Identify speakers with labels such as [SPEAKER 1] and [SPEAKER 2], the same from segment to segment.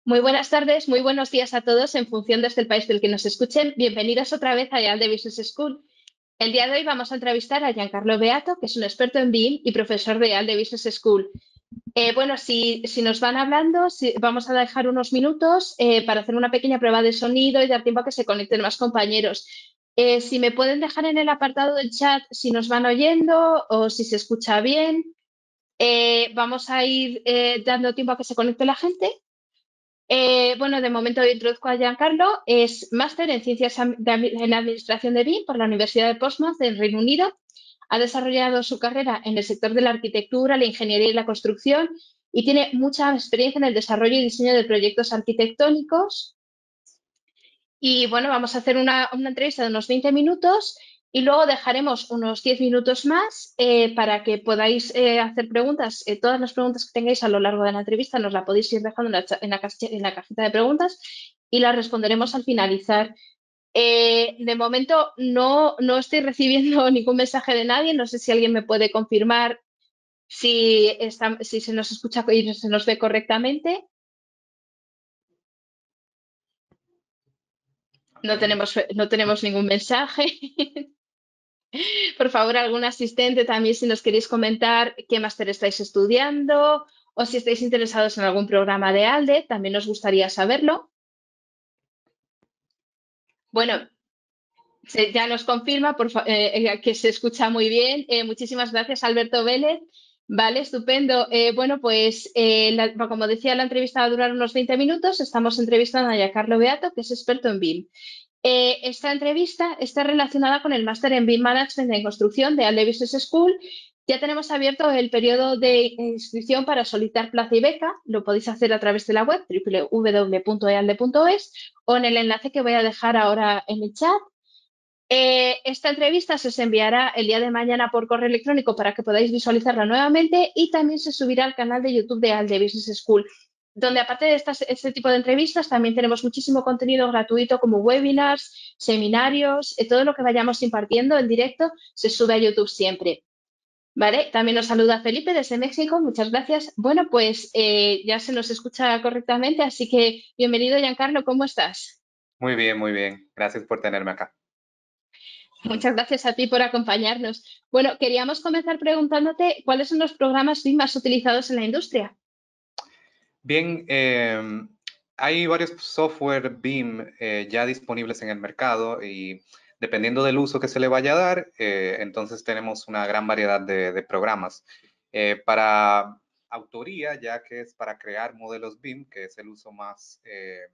[SPEAKER 1] Muy buenas tardes, muy buenos días a todos en función desde el país del que nos escuchen. Bienvenidos otra vez a IALDE Business School. El día de hoy vamos a entrevistar a Giancarlo Beato, que es un experto en BIM y profesor de IALDE Business School. Bueno, si nos van hablando, vamos a dejar unos minutos para hacer una pequeña prueba de sonido y dar tiempo a que se conecten más compañeros. Si me pueden dejar en el apartado del chat si nos van oyendo o si se escucha bien. Vamos a ir dando tiempo a que se conecte la gente. Bueno, de momento introduzco a Giancarlo. Es máster en Ciencias en Administración de BIM por la Universidad de Portsmouth, en Reino Unido. Ha desarrollado su carrera en el sector de la arquitectura, la ingeniería y la construcción y tiene mucha experiencia en el desarrollo y diseño de proyectos arquitectónicos. Y bueno, vamos a hacer una entrevista de unos 20 minutos y luego dejaremos unos 10 minutos más para que podáis hacer preguntas. Todas las preguntas que tengáis a lo largo de la entrevista nos la podéis ir dejando en la cajita de preguntas y las responderemos al finalizar. De momento no estoy recibiendo ningún mensaje de nadie. No sé si alguien me puede confirmar si se nos escucha y se nos ve correctamente. No tenemos ningún mensaje. Por favor, algún asistente también si nos queréis comentar qué máster estáis estudiando o si estáis interesados en algún programa de ALDE, también nos gustaría saberlo. Bueno, ya nos confirma que se escucha muy bien. Muchísimas gracias, Alberto Vélez. Vale, estupendo. Bueno, pues como decía, la entrevista va a durar unos 20 minutos. Estamos entrevistando a Giancarlo Beato, que es experto en BIM. Esta entrevista está relacionada con el máster en BIM Management en Construcción de ALDE Business School. Ya tenemos abierto el periodo de inscripción para solicitar plaza y beca. Lo podéis hacer a través de la web www.ealde.es o en el enlace que voy a dejar ahora en el chat. Esta entrevista se os enviará el día de mañana por correo electrónico para que podáis visualizarla nuevamente y también se subirá al canal de YouTube de ALDE Business School, donde aparte de este tipo de entrevistas también tenemos muchísimo contenido gratuito como webinars, seminarios, todo lo que vayamos impartiendo en directo se sube a YouTube siempre. Vale, también nos saluda Felipe desde México, muchas gracias. Bueno, pues ya se nos escucha correctamente, así que bienvenido, Giancarlo, ¿cómo estás?
[SPEAKER 2] Muy bien, muy bien. Gracias por tenerme acá.
[SPEAKER 1] Muchas gracias a ti por acompañarnos. Bueno, queríamos comenzar preguntándote cuáles son los programas BIM más utilizados en la industria.
[SPEAKER 2] Bien, hay varios software BIM ya disponibles en el mercado y dependiendo del uso que se le vaya a dar, entonces tenemos una gran variedad de programas. Para autoría, ya que es para crear modelos BIM, que es el uso más eh,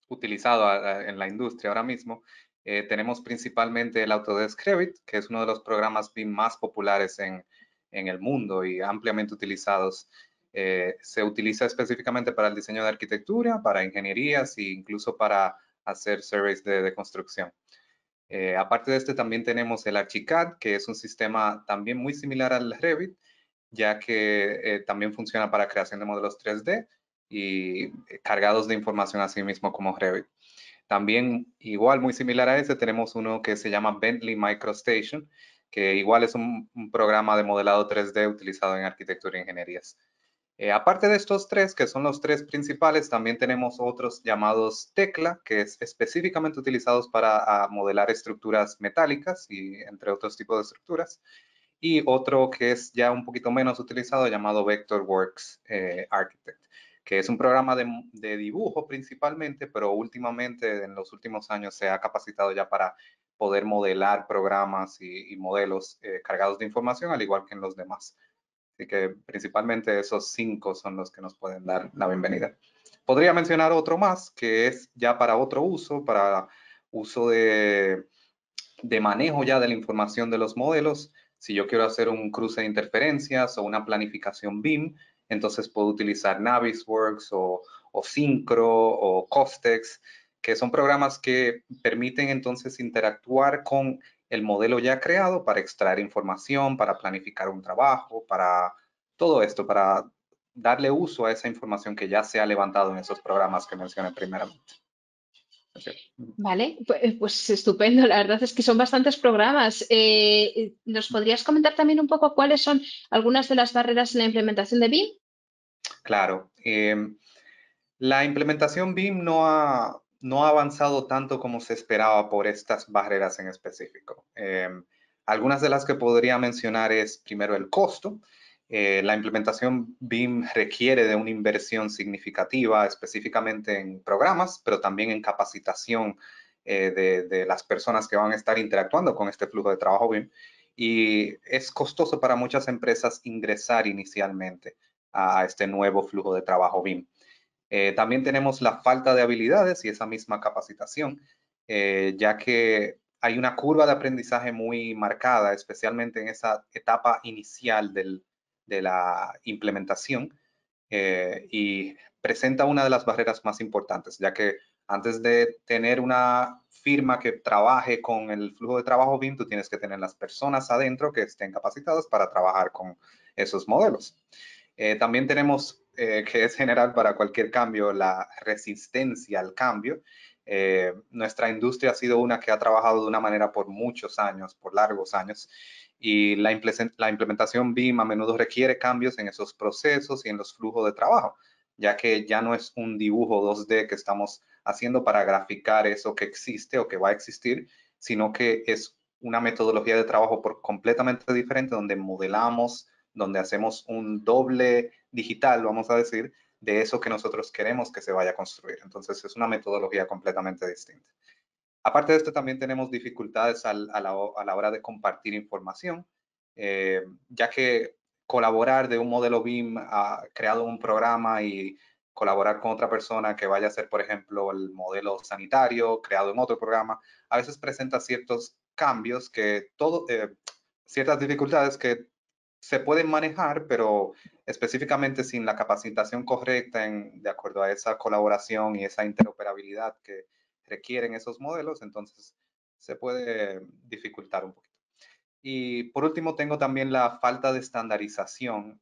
[SPEAKER 2] utilizado en la industria ahora mismo, tenemos principalmente el Autodesk Revit, que es uno de los programas BIM más populares en el mundo y ampliamente utilizados. Se utiliza específicamente para el diseño de arquitectura, para ingenierías e incluso para hacer surveys de construcción. Aparte de este, también tenemos el Archicad, que es un sistema también muy similar al Revit, ya que también funciona para creación de modelos 3D y cargados de información así mismo como Revit. También, igual, muy similar a ese, tenemos uno que se llama Bentley MicroStation, que igual es un programa de modelado 3D utilizado en arquitectura e ingenierías. Aparte de estos tres, que son los tres principales, también tenemos otros llamados Tecla, que es específicamente utilizados para modelar estructuras metálicas y entre otros tipos de estructuras. Y otro que es ya un poquito menos utilizado llamado Vectorworks Architect, que es un programa de dibujo principalmente, pero últimamente en los últimos años se ha capacitado ya para poder modelar programas y modelos cargados de información, al igual que en los demás. Así que principalmente esos 5 son los que nos pueden dar la bienvenida. Podría mencionar otro más que es ya para otro uso, para uso de manejo ya de la información de los modelos. Si yo quiero hacer un cruce de interferencias o una planificación BIM, entonces puedo utilizar Navisworks o Syncro o Costex, que son programas que permiten entonces interactuar con el modelo ya creado para extraer información, para planificar un trabajo, para todo esto, para darle uso a esa información que ya se ha levantado en esos programas que mencioné primeramente.
[SPEAKER 1] Vale, pues estupendo. La verdad es que son bastantes programas. ¿Nos podrías comentar también un poco cuáles son algunas de las barreras en la implementación de BIM?
[SPEAKER 2] Claro. La implementación BIM no ha avanzado tanto como se esperaba por estas barreras en específico. Algunas de las que podría mencionar es primero el costo. La implementación BIM requiere de una inversión significativa, específicamente en programas, pero también en capacitación de las personas que van a estar interactuando con este flujo de trabajo BIM. Y es costoso para muchas empresas ingresar inicialmente a este nuevo flujo de trabajo BIM. También tenemos la falta de habilidades y esa misma capacitación, ya que hay una curva de aprendizaje muy marcada, especialmente en esa etapa inicial de la implementación, y presenta una de las barreras más importantes, ya que antes de tener una firma que trabaje con el flujo de trabajo BIM, tú tienes que tener las personas adentro que estén capacitadas para trabajar con esos modelos. También tenemos, que es general para cualquier cambio, la resistencia al cambio. Nuestra industria ha sido una que ha trabajado de una manera por muchos años, por largos años, y la implementación BIM a menudo requiere cambios en esos procesos y en los flujos de trabajo, ya que ya no es un dibujo 2D que estamos haciendo para graficar eso que existe o que va a existir, sino que es una metodología de trabajo completamente diferente donde modelamos, donde hacemos un doble digital, vamos a decir, de eso que nosotros queremos que se vaya a construir. Entonces es una metodología completamente distinta. Aparte de esto, también tenemos dificultades a la hora de compartir información, ya que colaborar de un modelo BIM creado un programa y colaborar con otra persona que vaya a hacer, por ejemplo, el modelo sanitario creado en otro programa, a veces presenta ciertos cambios ciertas dificultades que se pueden manejar, pero específicamente sin la capacitación correcta de acuerdo a esa colaboración y esa interoperabilidad que requieren esos modelos, entonces se puede dificultar un poquito. Y por último, tengo también la falta de estandarización,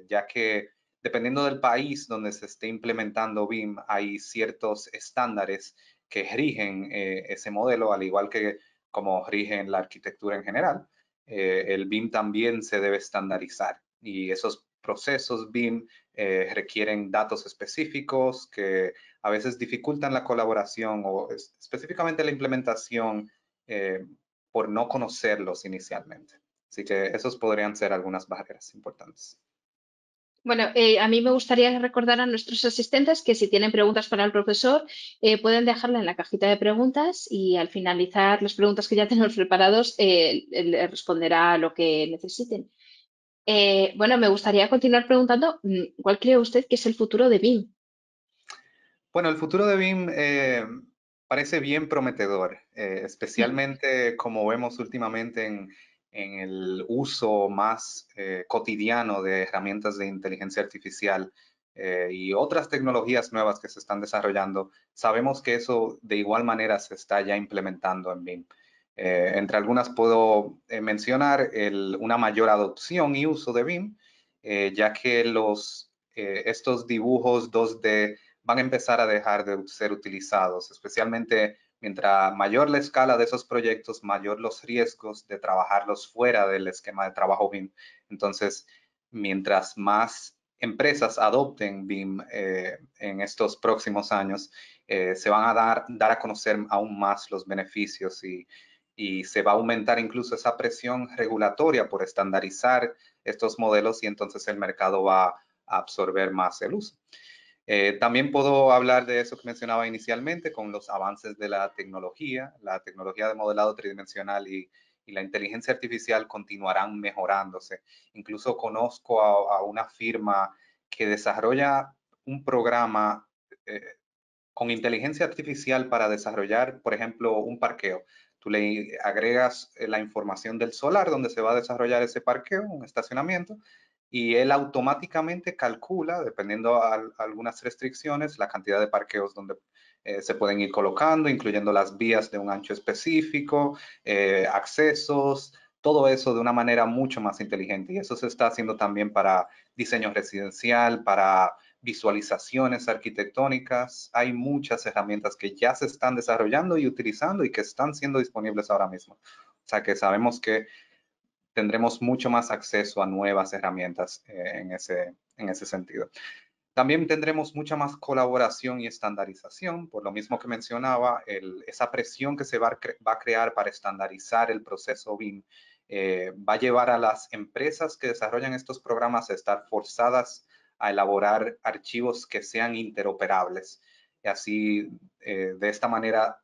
[SPEAKER 2] ya que dependiendo del país donde se esté implementando BIM, hay ciertos estándares que rigen ese modelo, al igual que como rigen la arquitectura en general. El BIM también se debe estandarizar y esos procesos BIM requieren datos específicos que a veces dificultan la colaboración o específicamente la implementación por no conocerlos inicialmente. Así que esos podrían ser algunas barreras importantes.
[SPEAKER 1] Bueno, a mí me gustaría recordar a nuestros asistentes que si tienen preguntas para el profesor, pueden dejarla en la cajita de preguntas y al finalizar las preguntas que ya tenemos preparados, él responderá a lo que necesiten. Bueno, me gustaría continuar preguntando, ¿cuál cree usted que es el futuro de BIM?
[SPEAKER 2] Bueno, el futuro de BIM parece bien prometedor, especialmente como vemos últimamente en el uso más cotidiano de herramientas de inteligencia artificial y otras tecnologías nuevas que se están desarrollando. Sabemos que eso de igual manera se está ya implementando en BIM. Entre algunas puedo mencionar una mayor adopción y uso de BIM, ya que estos dibujos 2D van a empezar a dejar de ser utilizados, especialmente mientras mayor la escala de esos proyectos, mayor los riesgos de trabajarlos fuera del esquema de trabajo BIM. Entonces, mientras más empresas adopten BIM en estos próximos años, se van a dar a conocer aún más los beneficios y se va a aumentar incluso esa presión regulatoria por estandarizar estos modelos y entonces el mercado va a absorber más el uso. También puedo hablar de eso que mencionaba inicialmente con los avances de la tecnología de modelado tridimensional y la inteligencia artificial continuarán mejorándose. Incluso conozco a una firma que desarrolla un programa eh, con inteligencia artificial para desarrollar, por ejemplo, un parqueo. Tú le agregas la información del solar donde se va a desarrollar ese parqueo, un estacionamiento, y él automáticamente calcula, dependiendo a algunas restricciones, la cantidad de parqueos donde se pueden ir colocando, incluyendo las vías de un ancho específico, accesos, todo eso de una manera mucho más inteligente. Y eso se está haciendo también para diseño residencial, para visualizaciones arquitectónicas. Hay muchas herramientas que ya se están desarrollando y utilizando y que están siendo disponibles ahora mismo. O sea que sabemos que tendremos mucho más acceso a nuevas herramientas en ese sentido. También tendremos mucha más colaboración y estandarización, por lo mismo que mencionaba, esa presión que se va a crear para estandarizar el proceso BIM va a llevar a las empresas que desarrollan estos programas a estar forzadas a elaborar archivos que sean interoperables. Y así, de esta manera,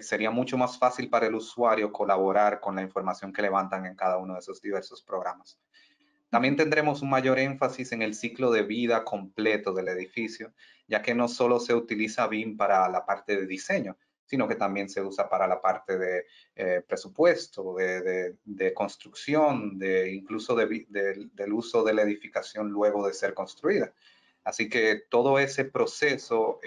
[SPEAKER 2] sería mucho más fácil para el usuario colaborar con la información que levantan en cada uno de esos diversos programas. También tendremos un mayor énfasis en el ciclo de vida completo del edificio, ya que no solo se utiliza BIM para la parte de diseño, sino que también se usa para la parte de presupuesto, de construcción, incluso del uso de la edificación luego de ser construida. Así que todo ese proceso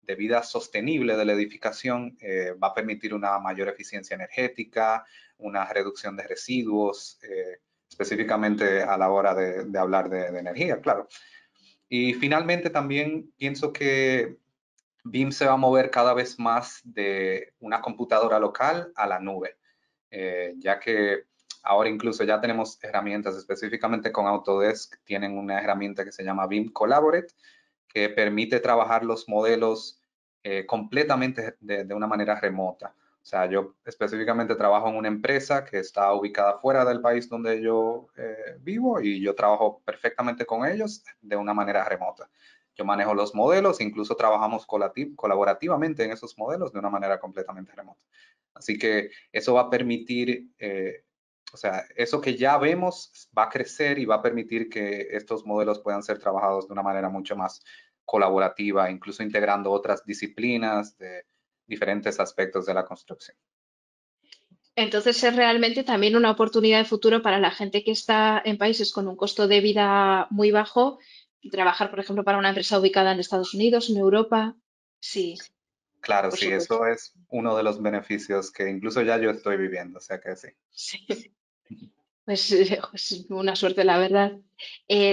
[SPEAKER 2] de vida sostenible de la edificación va a permitir una mayor eficiencia energética, una reducción de residuos, específicamente a la hora de hablar de energía, claro. Y finalmente también pienso que BIM se va a mover cada vez más de una computadora local a la nube, ya que ahora incluso ya tenemos herramientas, específicamente con Autodesk, tienen una herramienta que se llama BIM Collaborate, que permite trabajar los modelos completamente de una manera remota. O sea, yo específicamente trabajo en una empresa que está ubicada fuera del país donde yo vivo y yo trabajo perfectamente con ellos de una manera remota. Yo manejo los modelos, incluso trabajamos colaborativamente en esos modelos de una manera completamente remota. Así que eso va a permitir, o sea, eso que ya vemos va a crecer y va a permitir que estos modelos puedan ser trabajados de una manera mucho más colaborativa, incluso integrando otras disciplinas de diferentes aspectos de la construcción.
[SPEAKER 1] Entonces es realmente también una oportunidad de futuro para la gente que está en países con un costo de vida muy bajo, trabajar, por ejemplo, para una empresa ubicada en Estados Unidos, en Europa. Sí,
[SPEAKER 2] Claro,
[SPEAKER 1] por
[SPEAKER 2] sí,
[SPEAKER 1] supuesto.
[SPEAKER 2] eso es uno de los beneficios que incluso ya yo estoy viviendo, o sea que sí.
[SPEAKER 1] Sí. Pues es una suerte, la verdad.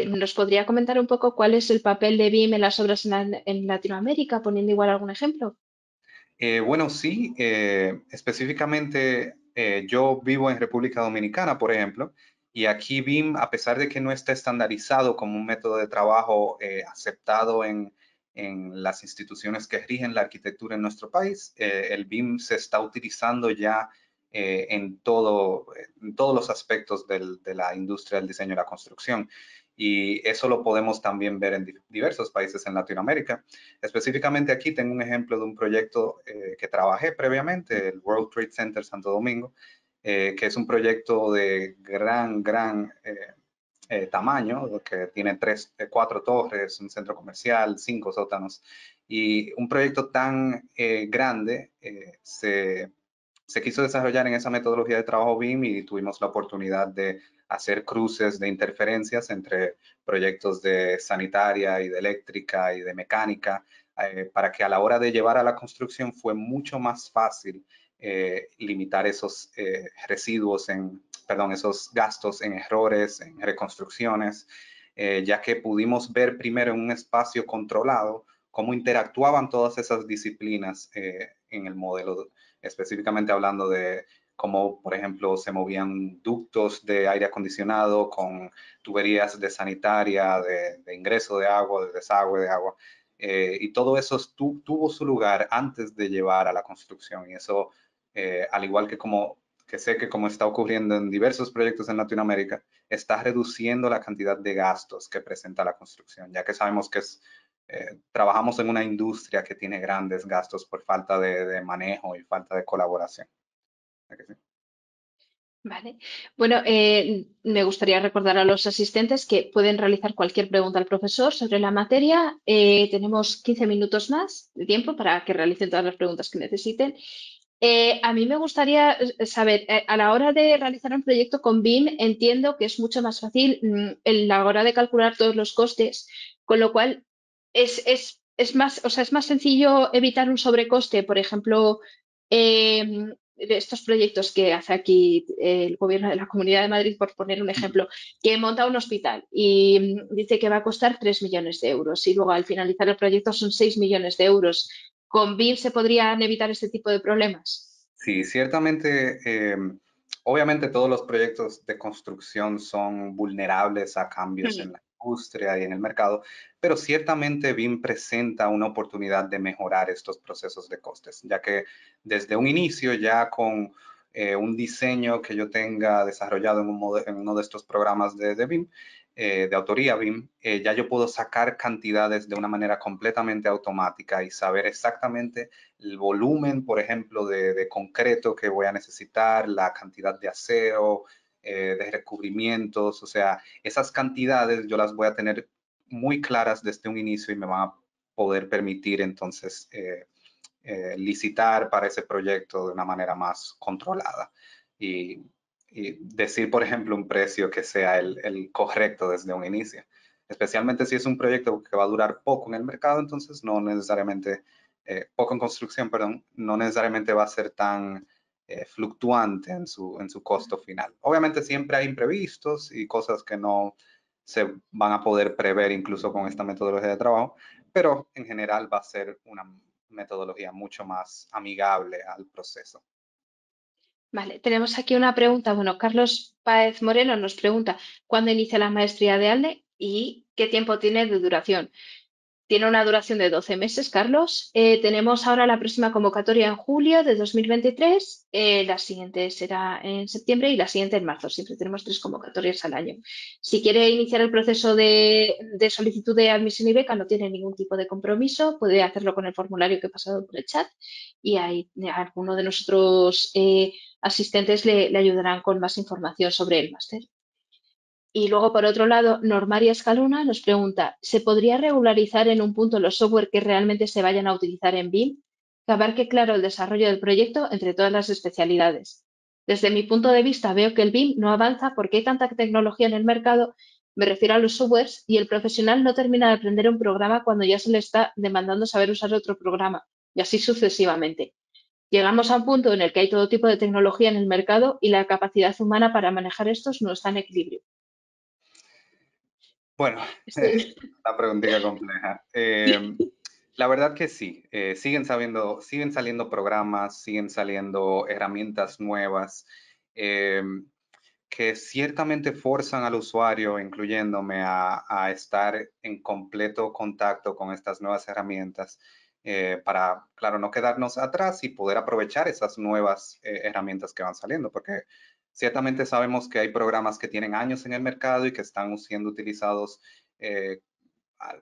[SPEAKER 1] ¿Nos podría comentar un poco cuál es el papel de BIM en las obras en Latinoamérica, poniendo igual algún ejemplo?
[SPEAKER 2] Bueno, sí, específicamente yo vivo en República Dominicana, por ejemplo, y aquí BIM, a pesar de que no está estandarizado como un método de trabajo aceptado en las instituciones que rigen la arquitectura en nuestro país, el BIM se está utilizando ya en todos los aspectos de la industria del diseño y la construcción. Y eso lo podemos también ver en diversos países en Latinoamérica. Específicamente aquí tengo un ejemplo de un proyecto que trabajé previamente, el World Trade Center Santo Domingo, que es un proyecto de gran tamaño, que tiene cuatro torres, un centro comercial, 5 sótanos, y un proyecto tan grande se quiso desarrollar en esa metodología de trabajo BIM y tuvimos la oportunidad de hacer cruces de interferencias entre proyectos de sanitaria y de eléctrica y de mecánica, para que a la hora de llevar a la construcción fue mucho más fácil limitar esos residuos perdón, esos gastos en errores, en reconstrucciones, ya que pudimos ver primero en un espacio controlado cómo interactuaban todas esas disciplinas en el modelo, específicamente hablando de cómo, por ejemplo, se movían ductos de aire acondicionado con tuberías de sanitaria, de ingreso de agua, de desagüe de agua. Y todo eso tuvo su lugar antes de llevar a la construcción. Y eso, al igual que sé que como está ocurriendo en diversos proyectos en Latinoamérica, está reduciendo la cantidad de gastos que presenta la construcción, ya que sabemos que trabajamos en una industria que tiene grandes gastos por falta de manejo y falta de colaboración. ¿Sí?
[SPEAKER 1] Vale. Bueno, me gustaría recordar a los asistentes que pueden realizar cualquier pregunta al profesor sobre la materia. Tenemos 15 minutos más de tiempo para que realicen todas las preguntas que necesiten. A mí me gustaría saber, a la hora de realizar un proyecto con BIM, entiendo que es mucho más fácil en la hora de calcular todos los costes, con lo cual es más, o sea, es más sencillo evitar un sobrecoste, por ejemplo, de estos proyectos que hace aquí el gobierno de la Comunidad de Madrid, por poner un ejemplo, que monta un hospital y dice que va a costar 3 millones de euros y luego al finalizar el proyecto son 6 millones de euros. ¿Con BIM se podrían evitar este tipo de problemas?
[SPEAKER 2] Sí, ciertamente, obviamente todos los proyectos de construcción son vulnerables a cambios
[SPEAKER 1] Hmm.
[SPEAKER 2] en la industria y en el mercado, pero ciertamente BIM presenta una oportunidad de mejorar estos procesos de costes, ya que desde un inicio ya con un diseño que yo tenga desarrollado en uno de estos programas de BIM, de autoría BIM, ya yo puedo sacar cantidades de una manera completamente automática y saber exactamente el volumen, por ejemplo, de concreto que voy a necesitar, la cantidad de acero, de recubrimientos, o sea, esas cantidades yo las voy a tener muy claras desde un inicio y me van a poder permitir entonces licitar para ese proyecto de una manera más controlada y decir, por ejemplo, un precio que sea el correcto desde un inicio. Especialmente si es un proyecto que va a durar poco en el mercado, entonces no necesariamente, poco en construcción, perdón, no necesariamente va a ser tan fluctuante en su costo final. Obviamente siempre hay imprevistos y cosas que no se van a poder prever incluso con esta metodología de trabajo, pero en general va a ser una metodología mucho más amigable al proceso.
[SPEAKER 1] Vale, tenemos aquí una pregunta. Bueno, Carlos Páez Moreno nos pregunta cuándo inicia la maestría de ALDE y qué tiempo tiene de duración. Tiene una duración de 12 meses, Carlos. Tenemos ahora la próxima convocatoria en julio de 2023. La siguiente será en septiembre y la siguiente en marzo. Siempre tenemos 3 convocatorias al año. Si quiere iniciar el proceso de solicitud de admisión y beca, no tiene ningún tipo de compromiso. Puede hacerlo con el formulario que he pasado por el chat y ahí alguno de nuestros asistentes le ayudarán con más información sobre el máster. Y luego, por otro lado, Normaria Escalona nos pregunta, ¿se podría regularizar en un punto los software que realmente se vayan a utilizar en BIM? Que abarque claro el desarrollo del proyecto entre todas las especialidades. Desde mi punto de vista, veo que el BIM no avanza porque hay tanta tecnología en el mercado, me refiero a los softwares, y el profesional no termina de aprender un programa cuando ya se le está demandando saber usar otro programa, y así sucesivamente. Llegamos a un punto en el que hay todo tipo de tecnología en el mercado y la capacidad humana para manejar estos no está en equilibrio.
[SPEAKER 2] Bueno,
[SPEAKER 1] Estoy.
[SPEAKER 2] una preguntita compleja. La verdad que sí, siguen saliendo programas, siguen saliendo herramientas nuevas que ciertamente forzan al usuario, incluyéndome, a estar en completo contacto con estas nuevas herramientas para, claro, no quedarnos atrás y poder aprovechar esas nuevas herramientas que van saliendo, porque ciertamente sabemos que hay programas que tienen años en el mercado y que están siendo utilizados eh,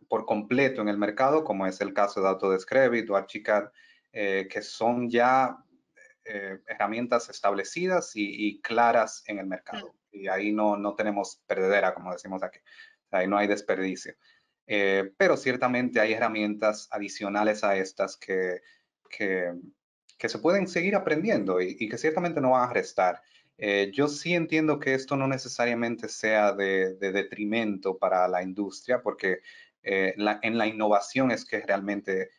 [SPEAKER 2] por completo en el mercado, como es el caso de Autodesk Revit o Archicad, que son ya herramientas establecidas y claras en el mercado. Y ahí no tenemos perdedera, como decimos aquí. Ahí no hay desperdicio. Pero ciertamente hay herramientas adicionales a estas que, que se pueden seguir aprendiendo y que ciertamente no van a restar. Yo sí entiendo que esto no necesariamente sea de detrimento para la industria, porque en la innovación es que realmente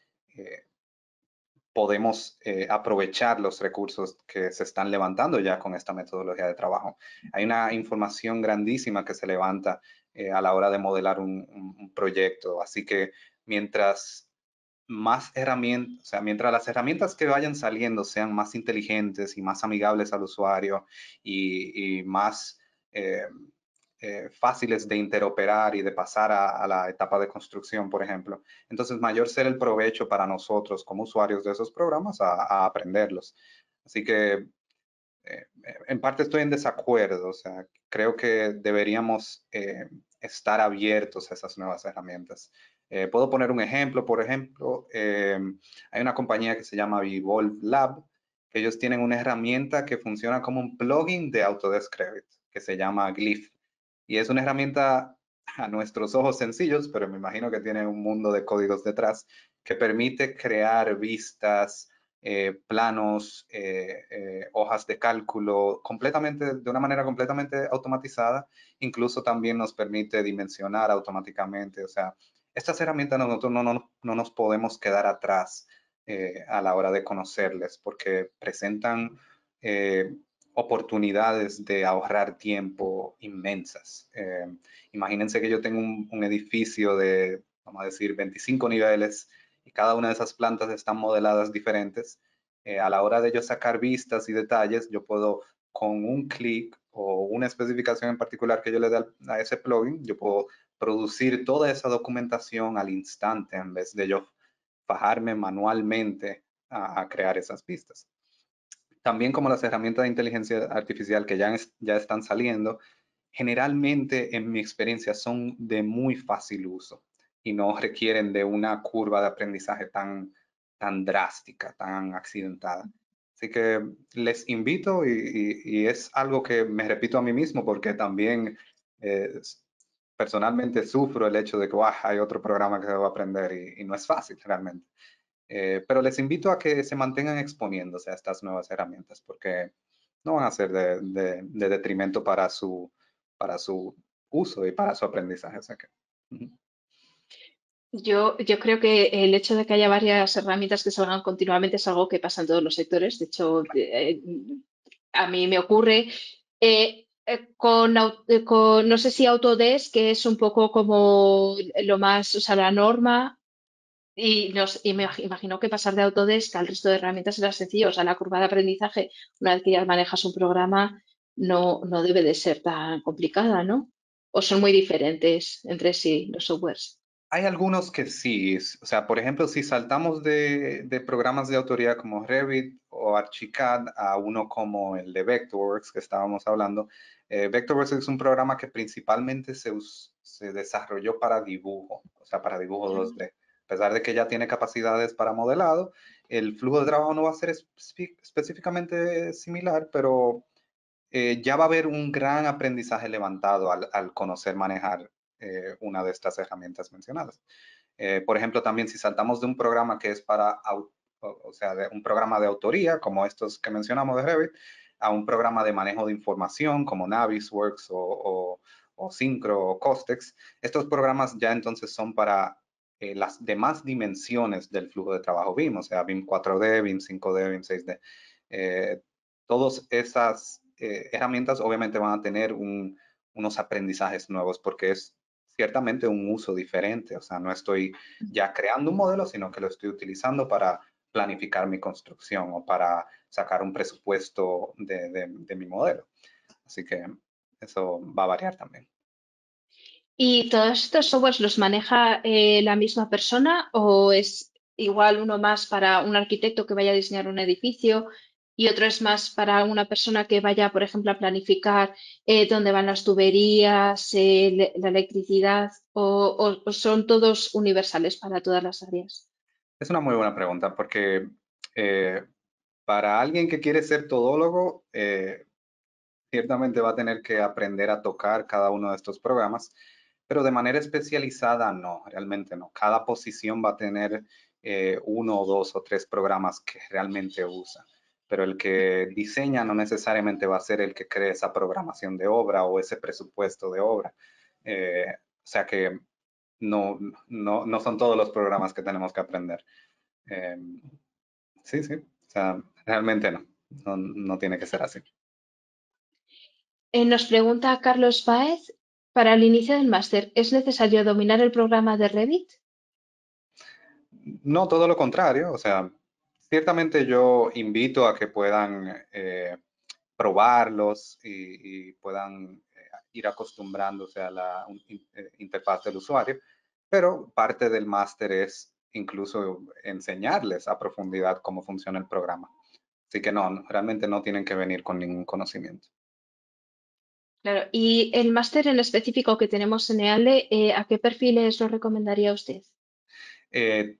[SPEAKER 2] podemos aprovechar los recursos que se están levantando ya con esta metodología de trabajo. Hay una información grandísima que se levanta a la hora de modelar un proyecto, así que mientras más herramientas, o sea, mientras las herramientas que vayan saliendo sean más inteligentes y más amigables al usuario y más eh, fáciles de interoperar y de pasar a la etapa de construcción, por ejemplo, entonces mayor será el provecho para nosotros como usuarios de esos programas a aprenderlos. Así que en parte estoy en desacuerdo, o sea, creo que deberíamos estar abiertos a esas nuevas herramientas. Puedo poner un ejemplo, por ejemplo, hay una compañía que se llama Vivolve Lab, que ellos tienen una herramienta que funciona como un plugin de Autodesk Revit, que se llama Glyph. Y es una herramienta a nuestros ojos sencillos, pero me imagino que tiene un mundo de códigos detrás, que permite crear vistas, planos, hojas de cálculo, completamente, de una manera completamente automatizada. Incluso también nos permite dimensionar automáticamente. O sea, estas herramientas nosotros no nos podemos quedar atrás a la hora de conocerles, porque presentan oportunidades de ahorrar tiempo inmensas. Imagínense que yo tengo un edificio de, vamos a decir, 25 niveles y cada una de esas plantas están modeladas diferentes. A la hora de yo sacar vistas y detalles, yo puedo con un clic o una especificación en particular que yo le dé a ese plugin, yo puedo producir toda esa documentación al instante en vez de yo fajarme manualmente a crear esas pistas. También como las herramientas de inteligencia artificial que ya están saliendo, generalmente en mi experiencia son de muy fácil uso y no requieren de una curva de aprendizaje tan drástica, tan accidentada. Así que les invito y es algo que me repito a mí mismo porque también eh, personalmente sufro el hecho de que hay otro programa que debo aprender y no es fácil realmente. Pero les invito a que se mantengan exponiéndose a estas nuevas herramientas porque no van a ser de detrimento para su uso y para su aprendizaje. O sea que, ujú.
[SPEAKER 1] Yo creo que el hecho de que haya varias herramientas que salgan continuamente es algo que pasa en todos los sectores. De hecho, a mí me ocurre no sé si Autodesk, que es un poco como lo más, o sea, la norma, y me imagino que pasar de Autodesk al resto de herramientas será sencillo. O sea, la curva de aprendizaje, una vez que ya manejas un programa, no debe de ser tan complicada, ¿no? O son muy diferentes entre sí los softwares.
[SPEAKER 2] Hay algunos que sí, o sea, por ejemplo, si saltamos de programas de autoría como Revit o Archicad a uno como el de Vectorworks que estábamos hablando, Vectorworks es un programa que principalmente se desarrolló para dibujo, o sea, para dibujo 2D. A pesar de que ya tiene capacidades para modelado, el flujo de trabajo no va a ser específicamente similar, pero ya va a haber un gran aprendizaje levantado al conocer manejar una de estas herramientas mencionadas. Por ejemplo, también si saltamos de un programa que es o sea, de un programa de autoría, como estos que mencionamos de Revit, a un programa de manejo de información como Navisworks o Syncro o Costex, estos programas ya entonces son para las demás dimensiones del flujo de trabajo BIM, o sea, BIM 4D, BIM 5D, BIM 6D. Todas esas herramientas obviamente van a tener unos aprendizajes nuevos porque es ciertamente un uso diferente. O sea, no estoy ya creando un modelo, sino que lo estoy utilizando para planificar mi construcción o para sacar un presupuesto de mi modelo. Así que eso va a variar también.
[SPEAKER 1] ¿Y todos estos softwares los maneja la misma persona o es igual uno más para un arquitecto que vaya a diseñar un edificio y otro es más para una persona que vaya, por ejemplo, a planificar dónde van las tuberías, la electricidad o son todos universales para todas las áreas?
[SPEAKER 2] Es una muy buena pregunta porque eh, para alguien que quiere ser todólogo, ciertamente va a tener que aprender a tocar cada uno de estos programas, pero de manera especializada no, realmente no. Cada posición va a tener uno o dos o tres programas que realmente usa, pero el que diseña no necesariamente va a ser el que cree esa programación de obra o ese presupuesto de obra. O sea que no, no son todos los programas que tenemos que aprender. Eh, sí, sí, o sea, realmente no tiene que ser así.
[SPEAKER 1] Nos pregunta Carlos Páez, para el inicio del máster, ¿es necesario dominar el programa de Revit?
[SPEAKER 2] No, todo lo contrario. O sea, ciertamente yo invito a que puedan probarlos y puedan ir acostumbrándose a la interfaz del usuario, pero parte del máster es incluso enseñarles a profundidad cómo funciona el programa. Así que realmente no tienen que venir con ningún conocimiento.
[SPEAKER 1] Claro, y el máster en específico que tenemos en EALDE, ¿a qué perfiles lo recomendaría usted?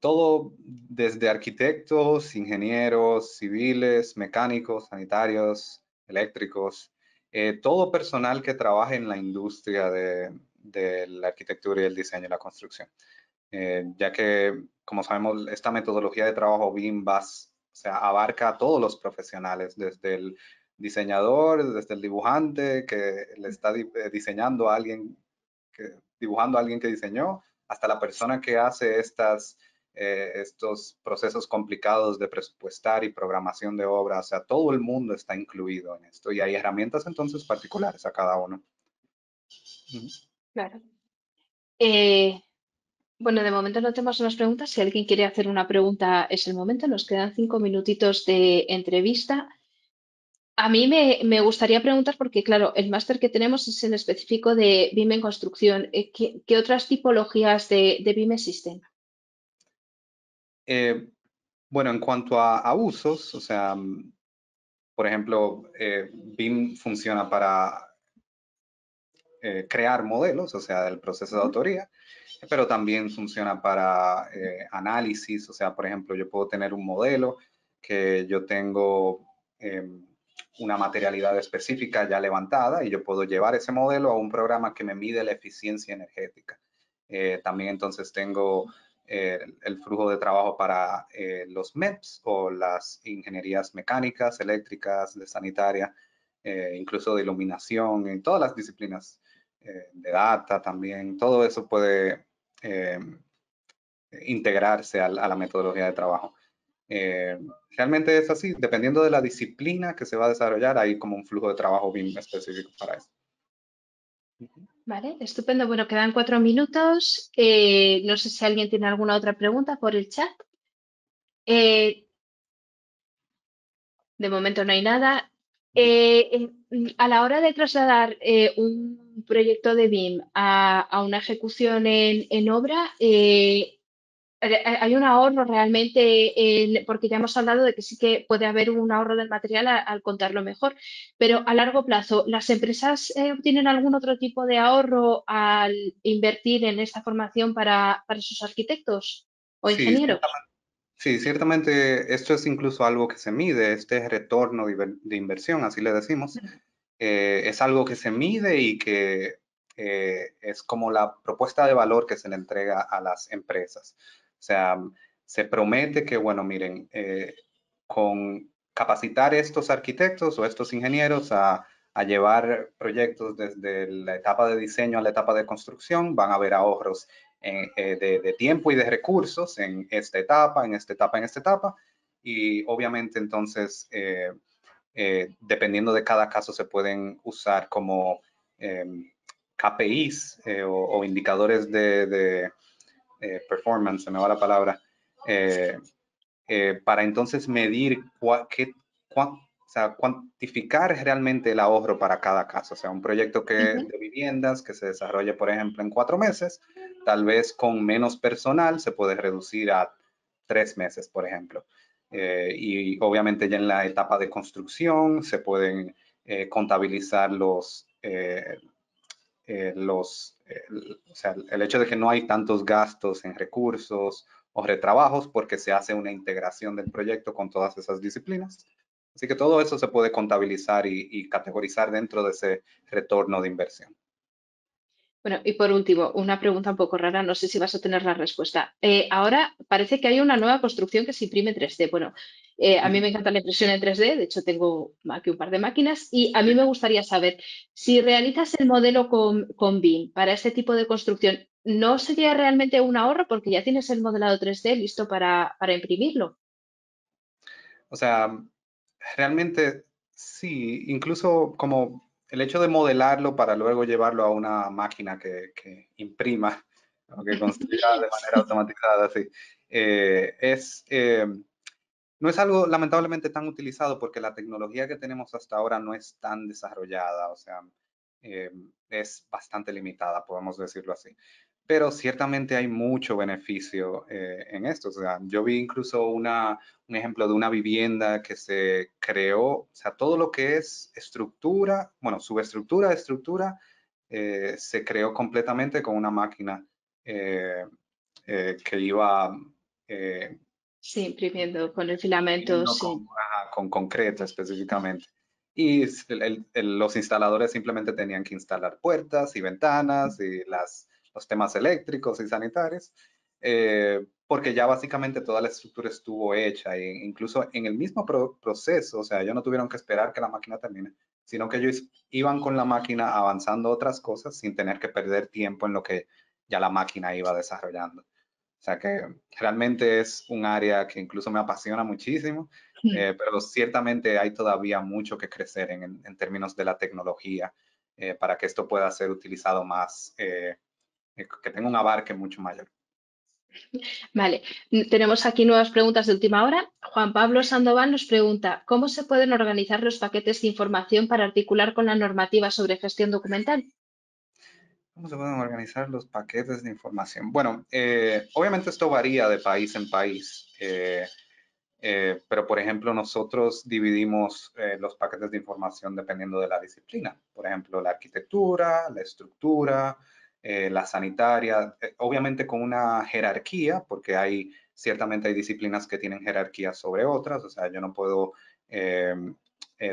[SPEAKER 2] Todo desde arquitectos, ingenieros, civiles, mecánicos, sanitarios, eléctricos, todo personal que trabaje en la industria de la arquitectura y el diseño y la construcción. Ya que, como sabemos, esta metodología de trabajo BIM o sea, abarca a todos los profesionales, desde el diseñador, desde el dibujante que le está diseñando a alguien dibujando a alguien que diseñó, hasta la persona que hace estos procesos complicados de presupuestar y programación de obra. O sea, todo el mundo está incluido en esto y hay herramientas entonces particulares a cada uno.
[SPEAKER 1] Claro. Eh, bueno, de momento no tenemos más preguntas. Si alguien quiere hacer una pregunta, es el momento. Nos quedan 5 minutitos de entrevista. A mí me gustaría preguntar, porque claro, el máster que tenemos es en específico de BIM en construcción. ¿Qué otras tipologías de BIM existen?
[SPEAKER 2] Eh, bueno, en cuanto a usos, o sea, por ejemplo, BIM funciona para crear modelos, o sea, del proceso de
[SPEAKER 1] Ujú.
[SPEAKER 2] autoría, pero también funciona para análisis, o sea, por ejemplo, yo puedo tener un modelo que yo tengo eh, una materialidad específica ya levantada y yo puedo llevar ese modelo a un programa que me mide la eficiencia energética. También entonces tengo el flujo de trabajo para los MEPs o las ingenierías mecánicas, eléctricas, de sanitaria, incluso de iluminación, en todas las disciplinas de data también, todo eso puede eh, integrarse a la metodología de trabajo. Eh, Realmente es así, dependiendo de la disciplina que se va a desarrollar, hay como un flujo de trabajo bien específico para eso.
[SPEAKER 1] Vale, estupendo. Bueno, quedan 4 minutos. No sé si alguien tiene alguna otra pregunta por el chat. Eh, de momento no hay nada. A la hora de trasladar un proyecto de BIM a una ejecución en obra, hay un ahorro realmente, porque ya hemos hablado de que sí que puede haber un ahorro del material al contarlo mejor, pero a largo plazo, ¿las empresas obtienen algún otro tipo de ahorro al invertir en esta formación para sus arquitectos o
[SPEAKER 2] Sí,
[SPEAKER 1] ingenieros?
[SPEAKER 2] sí, ciertamente esto es incluso algo que se mide, este retorno de inversión, así le decimos. Es algo que se mide y que es como la propuesta de valor que se le entrega a las empresas. O sea, se promete que, bueno, miren, con capacitar estos arquitectos o estos ingenieros a llevar proyectos desde la etapa de diseño a la etapa de construcción, van a haber ahorros de tiempo y de recursos en esta etapa, en esta etapa, en esta etapa. Y obviamente entonces dependiendo de cada caso, se pueden usar como eh, KPIs o indicadores de performance, se me va la palabra, eh, para entonces medir o sea, cuantificar realmente el ahorro para cada caso. O sea, un proyecto
[SPEAKER 1] Ujú.
[SPEAKER 2] de viviendas que se desarrolle, por ejemplo, en 4 meses, tal vez con menos personal se puede reducir a 3 meses, por ejemplo. Y obviamente ya en la etapa de construcción se pueden contabilizar o sea, el hecho de que no hay tantos gastos en recursos o retrabajos porque se hace una integración del proyecto con todas esas disciplinas. Así que todo eso se puede contabilizar y categorizar dentro de ese retorno de inversión.
[SPEAKER 1] Bueno, y por último, una pregunta un poco rara, no sé si vas a tener la respuesta. Ahora parece que hay una nueva construcción que se imprime 3D. Bueno, a mí me encanta la impresión en 3D, de hecho tengo aquí un par de máquinas y a mí me gustaría saber si realizas el modelo con BIM para este tipo de construcción, ¿no sería realmente un ahorro porque ya tienes el modelado 3D listo para imprimirlo?
[SPEAKER 2] O sea, realmente sí, incluso como el hecho de modelarlo para luego llevarlo a una máquina que imprima o que construya de manera automatizada, sí, no es algo lamentablemente tan utilizado porque la tecnología que tenemos hasta ahora no es tan desarrollada, o sea, eh, es bastante limitada, podemos decirlo así. Pero ciertamente hay mucho beneficio en esto. O sea, yo vi incluso un ejemplo de una vivienda que se creó, o sea, todo lo que es estructura, bueno, subestructura, estructura, se creó completamente con una máquina eh, que iba eh,
[SPEAKER 1] Sí, imprimiendo con el filamento, sí.
[SPEAKER 2] con concreto específicamente. Y los instaladores simplemente tenían que instalar puertas y ventanas y los temas eléctricos y sanitarios, porque ya básicamente toda la estructura estuvo hecha, e incluso en el mismo proceso, o sea, ellos no tuvieron que esperar que la máquina termine, sino que ellos iban con la máquina avanzando otras cosas sin tener que perder tiempo en lo que ya la máquina iba desarrollando. O sea que realmente es un área que incluso me apasiona muchísimo, pero ciertamente hay todavía mucho que crecer en términos de la tecnología para que esto pueda ser utilizado más, que tenga un abarque mucho mayor.
[SPEAKER 1] Vale, tenemos aquí nuevas preguntas de última hora. Juan Pablo Sandoval nos pregunta, ¿cómo se pueden organizar los paquetes de información para articular con la normativa sobre gestión documental?
[SPEAKER 2] ¿Cómo se pueden organizar los paquetes de información? Bueno, obviamente esto varía de país en país, pero por ejemplo nosotros dividimos los paquetes de información dependiendo de la disciplina. Por ejemplo, la arquitectura, la estructura, la sanitaria, obviamente con una jerarquía, porque ciertamente hay disciplinas que tienen jerarquía sobre otras, o sea, yo no puedo eh,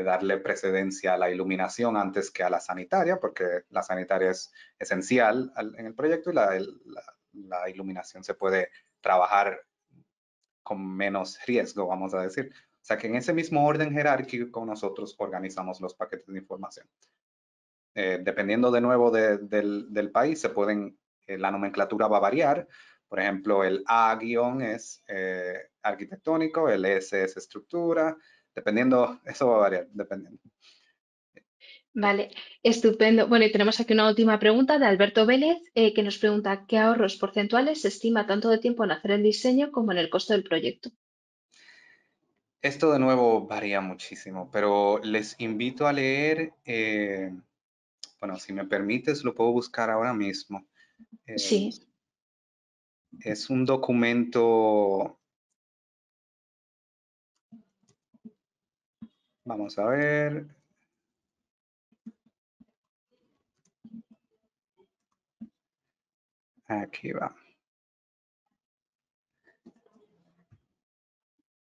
[SPEAKER 2] darle precedencia a la iluminación antes que a la sanitaria, porque la sanitaria es esencial en el proyecto y la iluminación se puede trabajar con menos riesgo, vamos a decir. O sea que en ese mismo orden jerárquico nosotros organizamos los paquetes de información. Dependiendo de nuevo del país, la nomenclatura va a variar. Por ejemplo, el A- es arquitectónico, el S es estructura, dependiendo, eso va a variar, dependiendo.
[SPEAKER 1] Vale, estupendo. Bueno, y tenemos aquí una última pregunta de Alberto Vélez, que nos pregunta, ¿qué ahorros porcentuales se estima tanto de tiempo en hacer el diseño como en el costo del proyecto?
[SPEAKER 2] Esto de nuevo varía muchísimo, pero les invito a leer, bueno, si me permites, lo puedo buscar ahora mismo. Eh,
[SPEAKER 1] Sí,
[SPEAKER 2] es un documento, vamos a ver, aquí va.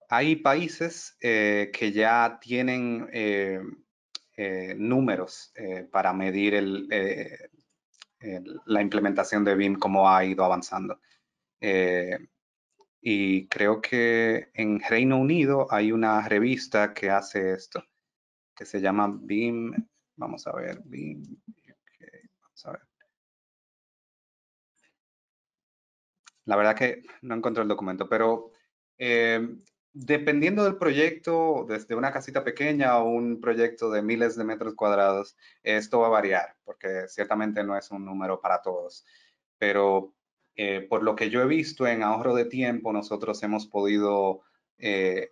[SPEAKER 2] Hay países que ya tienen números para medir la implementación de BIM, cómo ha ido avanzando. Eh, y creo que en Reino Unido hay una revista que hace esto, que se llama BIM. Vamos a ver, BIM. Ok, vamos a ver. La verdad que no encontré el documento, pero eh, dependiendo del proyecto, desde una casita pequeña o un proyecto de miles de metros cuadrados, esto va a variar, porque ciertamente no es un número para todos. Pero por lo que yo he visto en ahorro de tiempo, nosotros hemos podido eh,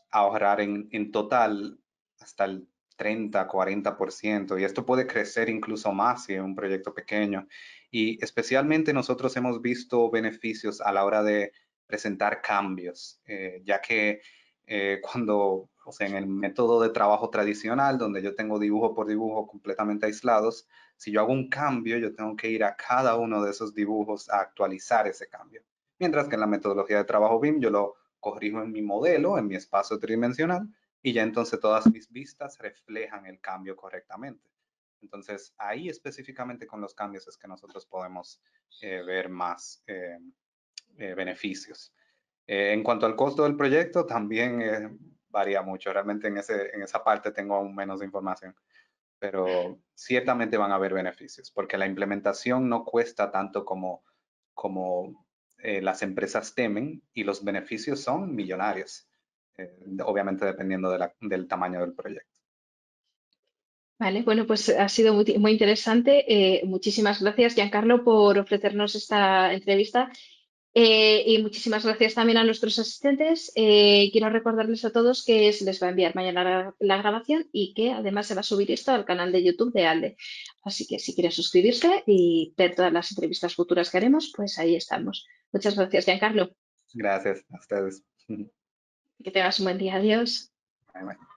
[SPEAKER 2] ahorrar en total hasta el 30, 40%, y esto puede crecer incluso más si es un proyecto pequeño. Y especialmente nosotros hemos visto beneficios a la hora de presentar cambios, ya que o sea, en el método de trabajo tradicional, donde yo tengo dibujo por dibujo completamente aislados, si yo hago un cambio, yo tengo que ir a cada uno de esos dibujos a actualizar ese cambio. Mientras que en la metodología de trabajo BIM yo lo corrijo en mi modelo, en mi espacio tridimensional, y ya entonces todas mis vistas reflejan el cambio correctamente. Entonces, ahí específicamente con los cambios es que nosotros podemos ver más beneficios. En cuanto al costo del proyecto, también varía mucho. Realmente en esa parte tengo aún menos información, pero ciertamente van a haber beneficios, porque la implementación no cuesta tanto como las empresas temen, y los beneficios son millonarios, obviamente dependiendo del tamaño del proyecto.
[SPEAKER 1] vale. Bueno, pues ha sido muy interesante. Muchísimas gracias, Giancarlo, por ofrecernos esta entrevista. Y muchísimas gracias también a nuestros asistentes. Quiero recordarles a todos que se les va a enviar mañana la grabación y que además se va a subir esto al canal de YouTube de ALDE. Así que si quieren suscribirse y ver todas las entrevistas futuras que haremos, pues ahí estamos. Muchas gracias, Giancarlo.
[SPEAKER 2] Gracias a ustedes.
[SPEAKER 1] Que tengas un buen día. Adiós.
[SPEAKER 2] Bye, bye.